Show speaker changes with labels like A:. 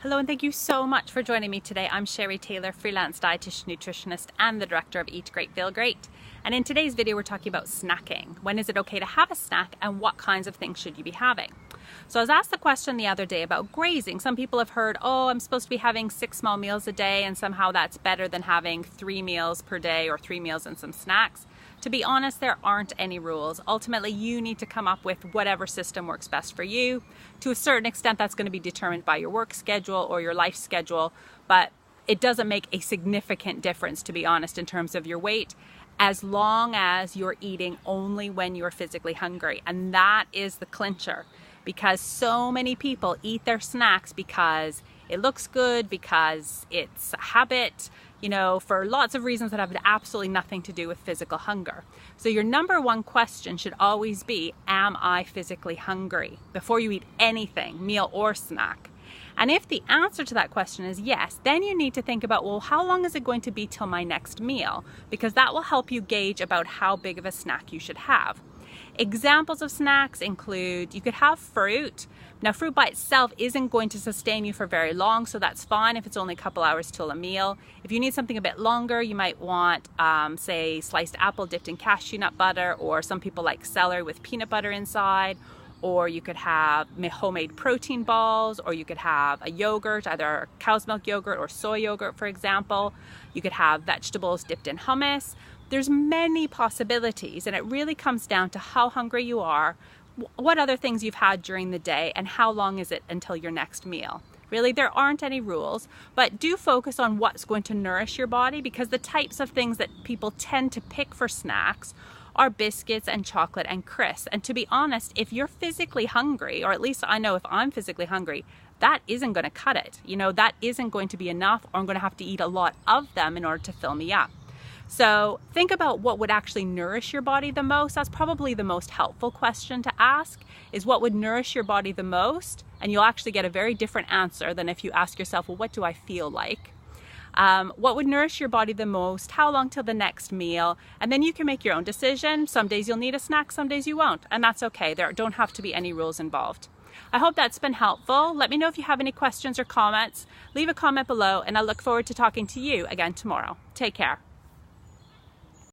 A: Hello and thank you so much for joining me today. I'm Sherry Taylor, freelance dietitian, nutritionist, and the director of Eat Great, Feel Great. And in today's video, we're talking about snacking. When is it okay to have a snack and what kinds of things should you be having? So I was asked the question the other day about grazing. Some people have heard, oh, I'm supposed to be having 6 small meals a day and somehow that's better than having 3 meals per day or 3 meals and some snacks. To be honest, there aren't any rules. Ultimately, you need to come up with whatever system works best for you. To a certain extent, that's going to be determined by your work schedule or your life schedule, but it doesn't make a significant difference, to be honest, in terms of your weight, as long as you're eating only when you're physically hungry. And that is the clincher, because so many people eat their snacks because it looks good, because it's a habit, for lots of reasons that have absolutely nothing to do with physical hunger. So your number one question should always be, am I physically hungry? Before you eat anything, meal or snack. And if the answer to that question is yes, then you need to think about, well, how long is it going to be till my next meal? Because that will help you gauge about how big of a snack you should have. Examples of snacks include, you could have fruit. Now, fruit by itself isn't going to sustain you for very long, so that's fine if it's only a couple hours till a meal. If you need something a bit longer, you might want, say, sliced apple dipped in cashew nut butter, or some people like celery with peanut butter inside, or you could have homemade protein balls, or you could have a yogurt, either cow's milk yogurt or soy yogurt, for example. You could have vegetables dipped in hummus. There's many possibilities, and it really comes down to how hungry you are, what other things you've had during the day, and how long is it until your next meal. Really, there aren't any rules, but do focus on what's going to nourish your body, because the types of things that people tend to pick for snacks are biscuits and chocolate and crisps. And to be honest, if you're physically hungry, or at least I know if I'm physically hungry, that isn't going to cut it. That isn't going to be enough, or I'm going to have to eat a lot of them in order to fill me up. So think about what would actually nourish your body the most. That's probably the most helpful question to ask, is what would nourish your body the most? And you'll actually get a very different answer than if you ask yourself, well, what do I feel like? What would nourish your body the most? How long till the next meal? And then you can make your own decision. Some days you'll need a snack, some days you won't. And that's okay. There don't have to be any rules involved. I hope that's been helpful. Let me know if you have any questions or comments. Leave a comment below, and I look forward to talking to you again tomorrow. Take care.